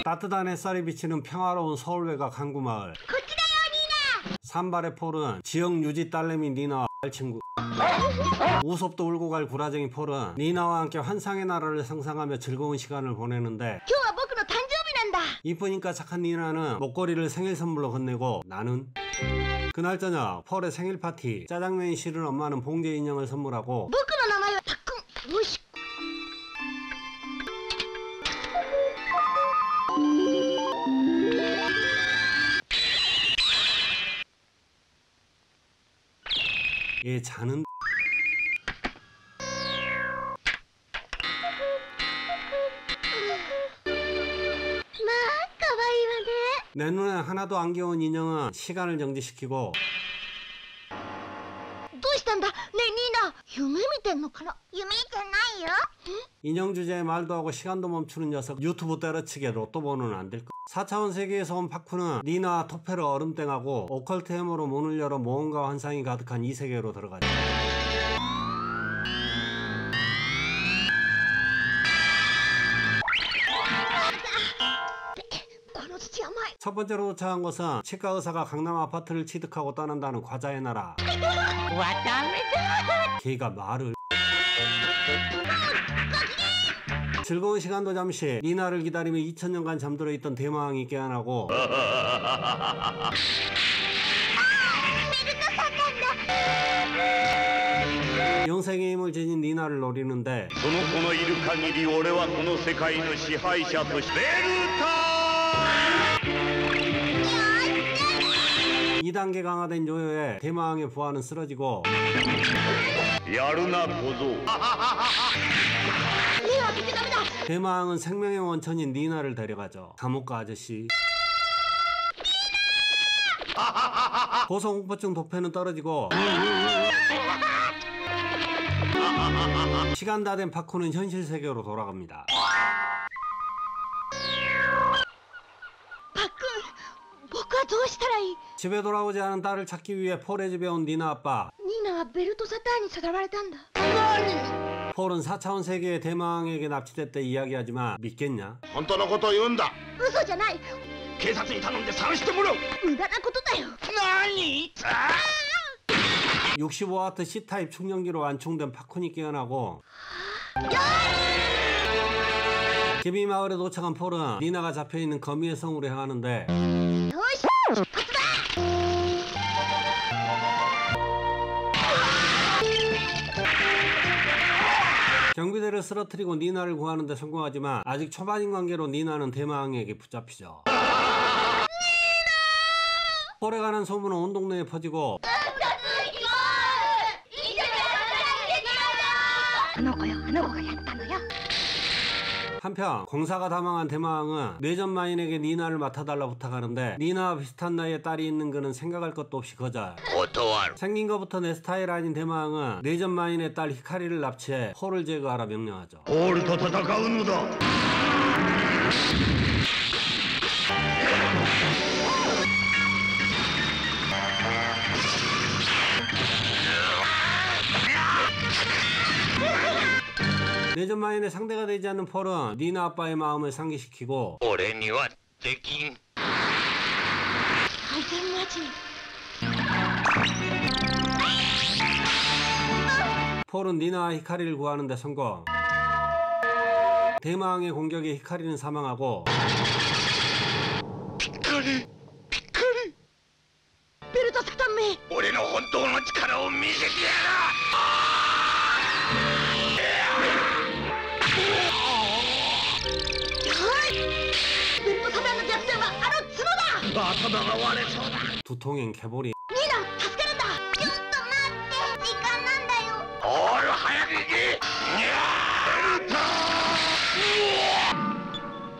따뜻한 햇살이 비치는 평화로운 서울 외곽 한 구마을. 산발의 폴은 지역 유지 딸내미 니나와 친구. 우섭도 울고 갈 구라쟁이 폴은 니나와 함께 환상의 나라를 상상하며 즐거운 시간을 보내는데 이쁘니까 착한 니나는 목걸이를 생일 선물로 건네고 나는 그날 저녁 폴의 생일 파티. 짜장면이 싫은 엄마는 봉제 인형을 선물하고 얘 자는 내 눈에 하나도 안 귀여운 인형은 시간을 정지시키고 인형 주제에 말도 하고 시간도 멈추는 녀석. 유튜브 때려치게 로또 번호는 안 될 거. 4차원 세계에서 온 파쿠는 니나와 토페를 얼음땡하고 오컬트 해머로 문을 열어 모험과 환상이 가득한 이 세계로 들어가죠. 첫 번째로 도착한 곳은 치과 의사가 강남 아파트를 취득하고 떠난다는 과자의 나라. 걔가 말을. 즐거운 시간도 잠시. 니나를 기다리며 2000년간 잠들어 있던 대마왕이 깨어나고 영생의 힘을 지닌 니나를 노리는데 その子のいる限り俺はこの世界の支配者としてベルタ 2단계 강화된 요요에 대마왕의 부하는 쓰러지고 야루나 고조. 대마왕은 생명의 원천인 니나를 데려가죠. 감옥가 아저씨. 고소공포증 도패는 떨어지고 시간 다 된 파쿠는 현실 세계로 돌아갑니다. 집에 돌아오지 않은 딸을 찾기 위해 폴의 집에 온 니나 아빠. 폴은 4차원 세계의 대마왕에게 납치됐다 이야기하지만 믿겠냐? 本当のことを言うんだ。警察に頼んで探してもらう。何65W C타입 충전기로 완충된 파쿤이 깨어나고 개미마을에 도착한 폴은 니나가 잡혀있는 거미의 성으로 향하는데 경비대를 쓰러뜨리고 니나를 구하는 데 성공하지만 아직 초반인 관계로 니나는 대마왕에게 붙잡히죠. 폴에 관한 소문은 온 동네에 퍼지고 한편 공사가 다망한 대마왕은 뇌전마인에게 니나를 맡아달라 부탁하는데 니나와 비슷한 나이에 딸이 있는 그는 생각할 것도 없이 거절. 생긴 것부터 내 스타일 아닌 대마왕은 뇌전마인의 딸 히카리를 납치해 폴을 제거하라 명령하죠. 俺と戦うのだ。 뇌전마인의 상대가 되지 않는 폴은 니나 아빠의 마음을 상기시키고 俺にはできん。 폴은 니나와 히카리를 구하는 데 성공. 대마왕의 공격에 히카리는 사망하고 ピカリ俺の本当の力を見せてやる。 두통엔 개보리.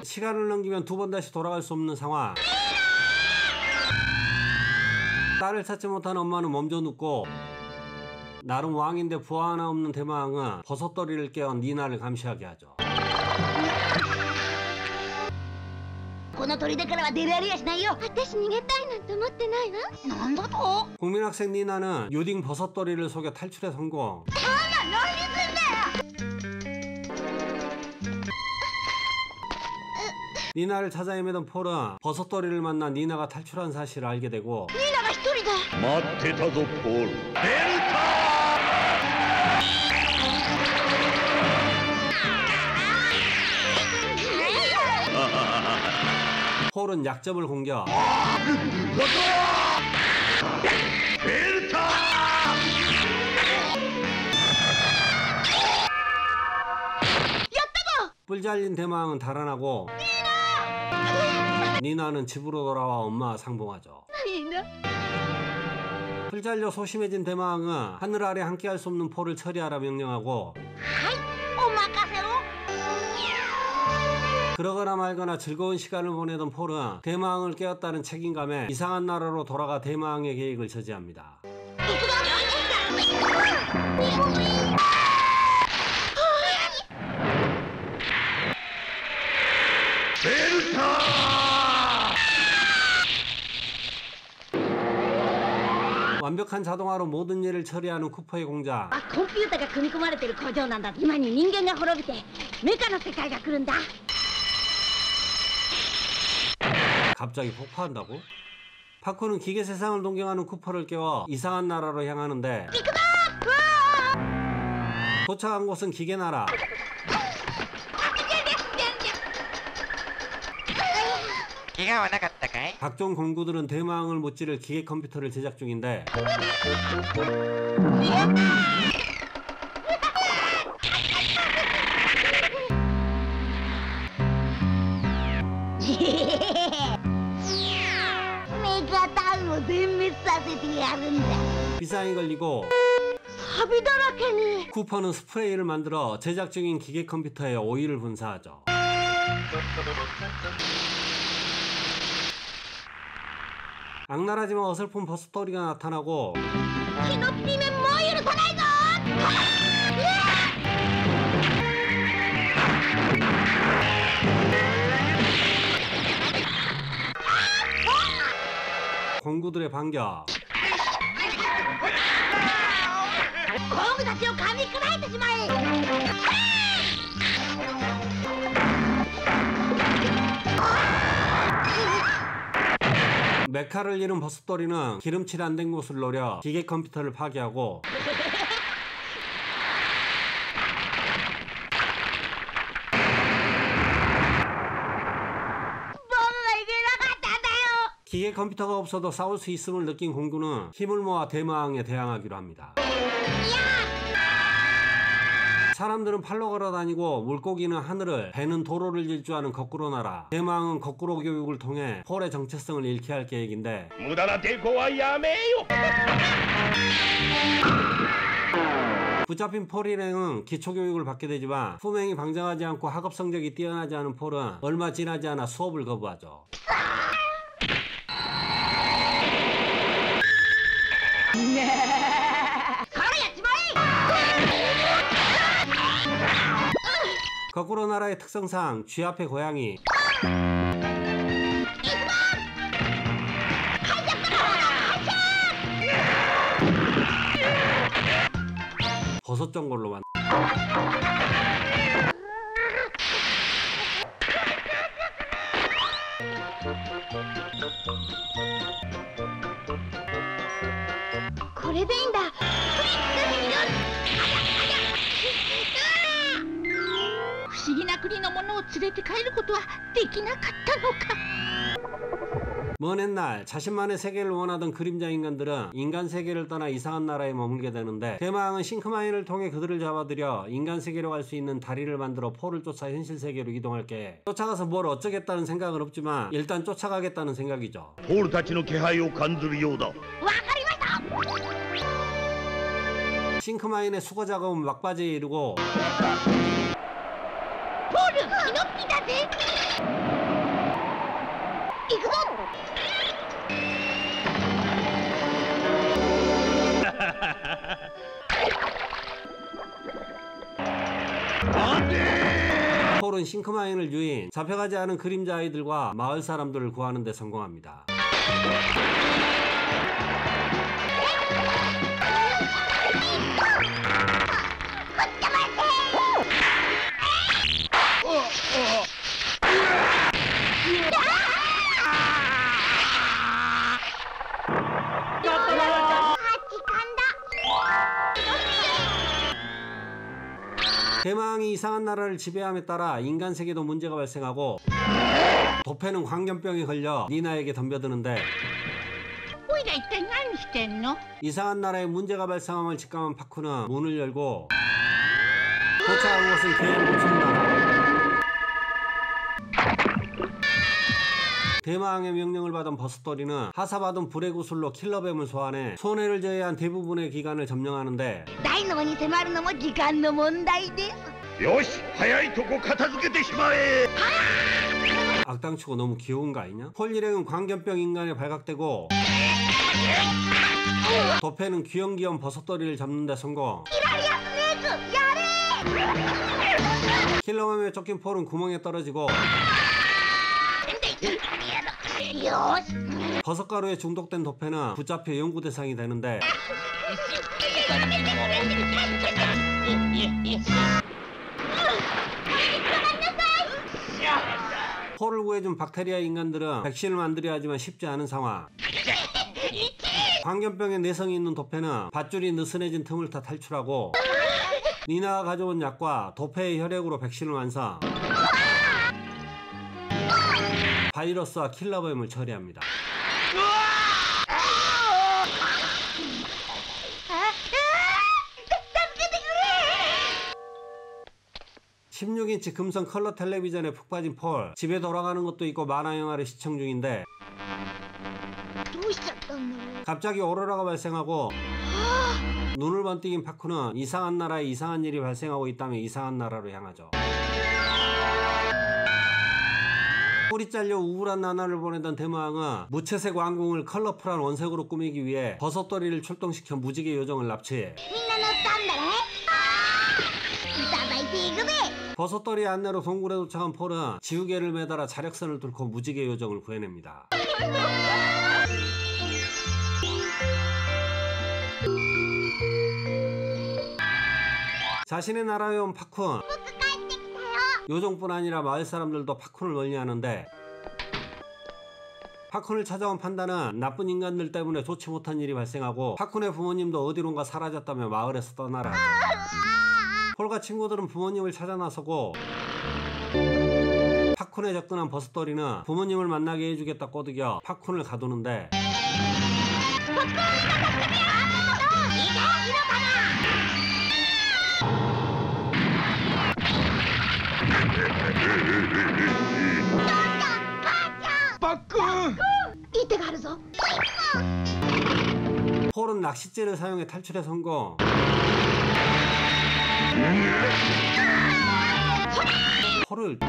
시간을 넘기면 두 번 다시 돌아갈 수 없는 상황. 딸을 찾지 못한 엄마는 몸져 눕고 나름 왕인데 부하 하나 없는 대마왕은 버섯더리를 깨어 니나를 감시하게 하죠. 국민학생 니나는 유딩 버섯더리를 속여 탈출에 성공. 니나를 찾아 헤매던 폴은 버섯돌이를 만나 니나가 탈출한 사실을 알게 되고 ニーナが一人だ。待ってたぞポール。ベルタ 폴은 약점을 공격. ベルタ 뿔 잘린 대망은 달아나고 니나는 집으로 돌아와 엄마와 상봉하죠. ニーナ。 뿔 잘려 소심해진 대망은 하늘 아래 함께할 수 없는 폴을 처리하라 명령하고 はい、お任せを。 그러거나 말거나 즐거운 시간을 보내던 폴은 대망을 깨웠다는 책임감에 이상한 나라로 돌아가 대망의 계획을 저지합니다. 行くぞ。ベルタ 완벽한 자동화로 모든 일을 처리하는 쿠퍼의 공장. あ、コンピューターが組み込まれてる工場なんだ。今に人間が滅びてメカの世界が来るんだ。 갑자기 폭파한다고? 파코는 기계 세상을 동경하는 쿠퍼를 깨워 이상한 나라로 향하는데 行くぞ。うわー。 도착한 곳은 기계 나라. 怪我はなかったかい？ 각종 공구들은 대망을 못 지를 기계 컴퓨터를 제작 중인데メガタウンを全滅させてやるんだ。 비상이 걸리고 サビだらけに。 쿠퍼는 스프레이를 만들어 제작 중인 기계 컴퓨터에 오일을 분사하죠. 악랄하지만 어설픈 버스토리가 나타나고 気の利面もう許さないぞ。공구들의 반격. 工具たちを噛み砕いてしまえ。 메카를 잃은 버스토리는 기름칠 안 된 곳을 노려 기계 컴퓨터를 파괴하고 기계 컴퓨터가 없어도 싸울 수 있음을 느낀 공구는 힘을 모아 대마왕에 대항하기로 합니다. 사람들은 팔로 걸어다니고 물고기는 하늘을, 배는 도로를 질주하는 거꾸로 나라. 대마왕은 거꾸로 교육을 통해 폴의 정체성을 잃게 할 계획인데 無駄な抵抗はやめよ 붙잡힌 폴 일행은 기초교육을 받게 되지만 품행이 방장하지 않고 학업 성적이 뛰어나지 않은 폴은 얼마 지나지 않아 수업을 거부하죠. 거꾸로 나라의 특성상 쥐 앞에 고양이. 버섯 전골로만.これでいいんだ。不思議な国のものを連れて帰ることはできなかったのか。 먼 옛날 자신만의 세계를 원하던 그림자 인간들은 인간 세계를 떠나 이상한 나라에 머물게 되는데 대마왕은 싱크마인을 통해 그들을 잡아들여 인간 세계로 갈 수 있는 다리를 만들어 폴을 쫓아 현실 세계로 이동할게. 쫓아가서 뭘 어쩌겠다는 생각은 없지만 일단 쫓아가겠다는 생각이죠. ポールたちの気配を感じるようだ。わかりました。 싱크마인의 수거 작업은 막바지에 이르고 ポール、ヒノッピだぜ。行くぞ。 폴은 싱크마인을 유인, 잡혀가지 않은 그림자 아이들과 마을 사람들을 구하는 데 성공합니다. 이상한 나라를 지배함에 따라 인간 세계도 문제가 발생하고 도페는 광견병에 걸려 니나에게 덤벼드는데 おいら一体何してんの？ 이상한 나라에 문제가 발생함을 직감한 파쿠는 문을 열고 도착한 곳은 그의 멈춘 나라. 대마왕의 명령을 받은 버섯돌이는 하사받은 불의 구슬로 킬러뱀을 소환해 손해를 제외한 대부분의 기관을 점령하는데 大脳に迫るのも時間の問題です。よし早いとこ片付けてしまえ。 악당치고 너무 귀여운 거 아니냐? 폴 일행은 광견병 인간에 발각되고 도페는 귀염귀염 버섯돌이를 잡는 데 성공. 킬러맨에 쫓긴 폴은 구멍에 떨어지고 버섯가루에 중독된 도페는 붙잡혀 연구 대상이 되는데 폴을 구해준 박테리아 인간들은 백신을 만들어야 하지만 쉽지 않은 상황. 광견병에 내성이 있는 도페는 밧줄이 느슨해진 틈을 타 탈출하고 니나가 가져온 약과 도페의 혈액으로 백신을 완성. 바이러스와 킬러뱀을 처리합니다. 16인치 금성 컬러 텔레비전에 푹 빠진 폴. 집에 돌아가는 것도 있고 만화 영화를 시청 중인데 どうしちゃったんだろう。 갑자기 오로라가 발생하고 눈을 번뜩인 파쿠는 이상한 나라에 이상한 일이 발생하고 있다며 이상한 나라로 향하죠. 뿔이 잘려 우울한 나날을 보내던 대마왕은 무채색 왕궁을 컬러풀한 원색으로 꾸미기 위해 버섯돌이를 출동시켜 무지개 요정을 납치해 みんな乗ったんだね。いただいていくぜ。 버섯돌이 안내로 동굴에 도착한 폴은 지우개를 매달아 자력선을 뚫고 무지개 요정을 구해냅니다. 자신의 나라에 온 파쿤. 요정뿐 아니라 마을 사람들도 파쿤을 멀리하는데 파쿤을 찾아온 판다는 나쁜 인간들 때문에 좋지 못한 일이 발생하고 파쿤의 부모님도 어디론가 사라졌다며 마을에서 떠나라 하죠. 폴과 친구들은 부모님을 찾아 나서고 파쿤에 접근한 버섯돌이는 부모님을 만나게 해주겠다 꼬드겨 파쿤을 가두는데 폴은 낚싯줄을 사용해 탈출에 성공. 폴을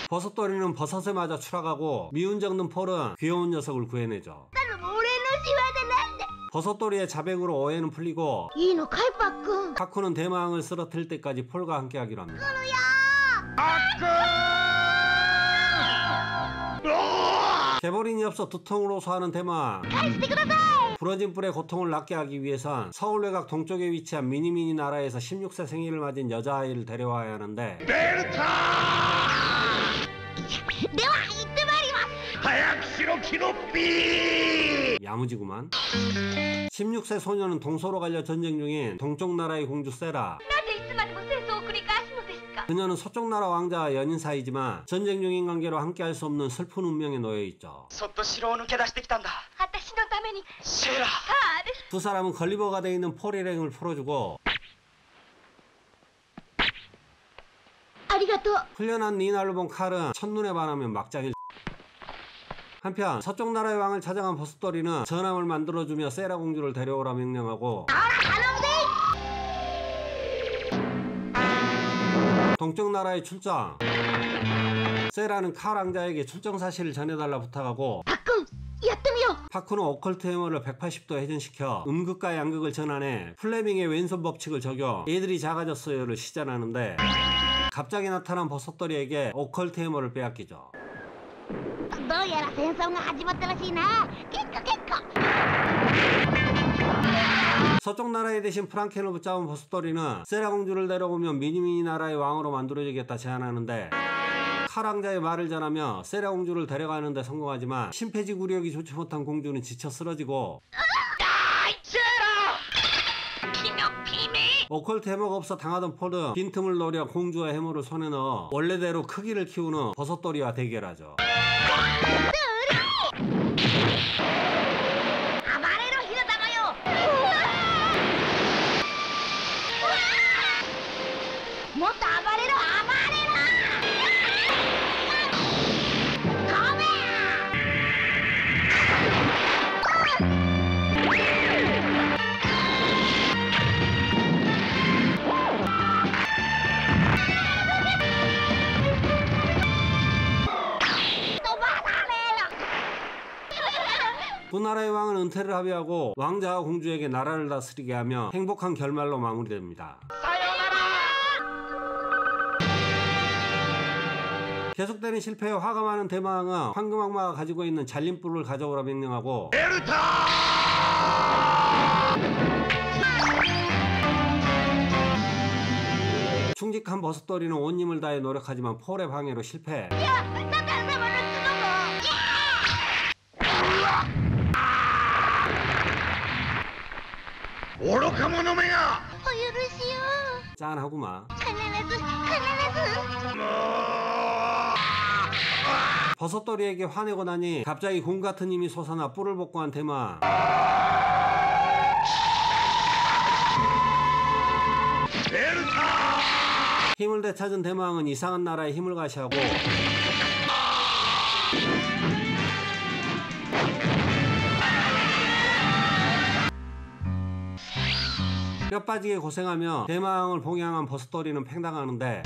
버섯돌이는 버섯에 맞아 추락하고 미운정든 폴은 귀여운 녀석을 구해내죠. 버섯돌이의 자백으로 오해는 풀리고 いいのかいパックン。 파쿠는 대마왕을 쓰러뜨릴 때까지 폴과 함께하기로 합니다. 개보린이 없어 두통을 호소하는 대마왕. 부러진 뿔의 고통을 낫게 하기 위해선 서울 외곽 동쪽에 위치한 미니미니 나라에서 16세 생일을 맞은 여자아이를 데려와야 하는데 では行ってまいります。早くしろキノッピー。 야무지구만. 16세 소녀는 동서로 갈려 전쟁 중인 동쪽 나라의 공주 세라. なぜいつまでも戦争を繰り返すのですか。 그녀는 서쪽 나라 왕자와 연인 사이지만 전쟁 중인 관계로 함께할 수 없는 슬픈 운명에 놓여 있죠. そっと城を抜け出してきたんだ。私のために。シェラ。ああです。 두 사람은 걸리버가 돼 있는 폴 일행을 풀어주고 ありがとう。 훈련한 니나를 본 칼은 첫눈에 반하면 막장일. 한편 서쪽 나라의 왕을 찾아간 버섯돌이는 전함을 만들어주며 세라 공주를 데려오라 명령하고 동쪽 나라에 출정. 세라는 칼 왕자에게 출정 사실을 전해달라 부탁하고 パックン、やってみよう。 파쿠는 오컬트 해머를 180도 회전시켜 음극과 양극을 전환해 플레밍의 왼손 법칙을 적용 애들이 작아졌어요를 시전하는데 갑자기 나타난 버섯돌이에게 오컬트 해머를 빼앗기죠. どうやら戦争が始まったらしいな。結構。 서쪽 나라의 대신 프랑켄을 붙잡은 버섯돌이는 세라 공주를 데려오면 미니미니 나라의 왕으로 만들어주겠다 제안하는데 카랑자의 말을 전하며 세라 공주를 데려가는 데 성공하지만 심폐지구력이 좋지 못한 공주는 지쳐 쓰러지고 오컬트 해머가 없어 당하던 폴은 빈틈을 노려 공주와 해머를 손에 넣어 원래대로 크기를 키우는 버섯돌이와 대결하죠. 두 나라의 왕은 은퇴를 합의하고 왕자와 공주에게 나라를 다스리게 하며 행복한 결말로 마무리됩니다. 계속되는 실패에 화가 많은 대마왕은 황금악마가 가지고 있는 잘림불을 가져오라 명령하고 충직한 버섯돌이는 온 힘을 다해 노력하지만 폴의 방해로 실패. 짠하구마. 버섯돌이에게 화내고 나니 갑자기 곰 같은 힘이 솟아나 뿔을 복구한 대마. 힘을 되찾은 대마왕은 이상한 나라의 힘을 과시하고 뼈 빠지게 고생하며 대마왕을 봉양한 버섯돌이는 팽당하는데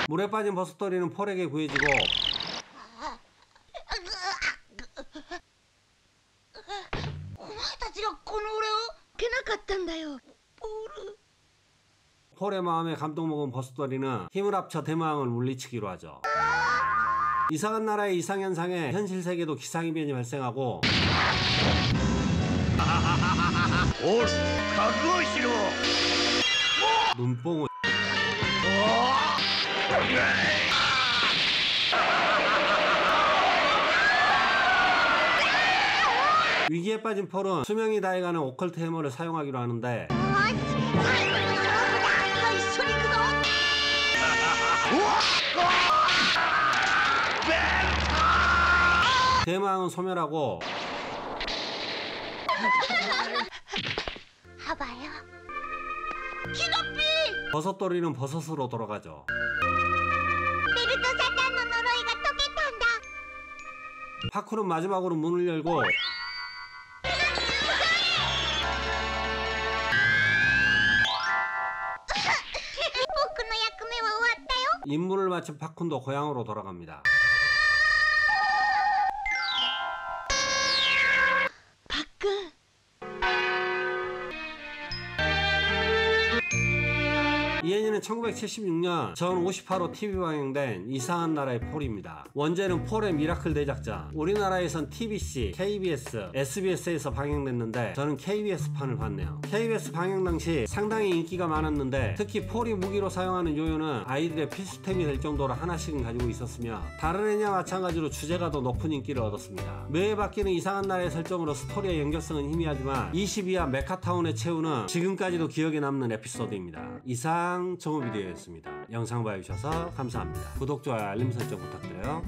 물에 빠진 버섯돌이는 폴에게 구해지고 폴의 마음에 감동 먹은 버섯돌이는 힘을 합쳐 대마왕을 물리치기로 하죠. 이상한 나라의 이상현상에 현실 세계도 기상이변이 발생하고 눈뽕을 위기에 빠진 폴은 수명이 다해가는 오컬트 해머를 사용하기로 하는데 대마왕은 소멸하고 버섯돌이는 버섯으로 돌아가죠. 파쿠는 마지막으로 문을 열고 임무를 마친 파쿤도 고향으로 돌아갑니다. 이 애니는 1976년 전 58호 TV 방영된 이상한 나라의 폴입니다. 원제는 폴의 미라클 대작자. 우리나라에선 TBC, KBS, SBS에서 방영됐는데 저는 KBS판을 봤네요. KBS 방영 당시 상당히 인기가 많았는데 특히 폴이 무기로 사용하는 요요는 아이들의 필수템이 될 정도로 하나씩은 가지고 있었으며 다른 애니와 마찬가지로 주제가 더 높은 인기를 얻었습니다. 매해 바뀌는 이상한 나라의 설정으로 스토리의 연결성은 희미하지만 22화 메카타운의 최후는 지금까지도 기억에 남는 에피소드입니다. 이상 정우비디오였습니다. 영상 봐주셔서 감사합니다. 구독, 좋아요, 알림 설정 부탁드려요.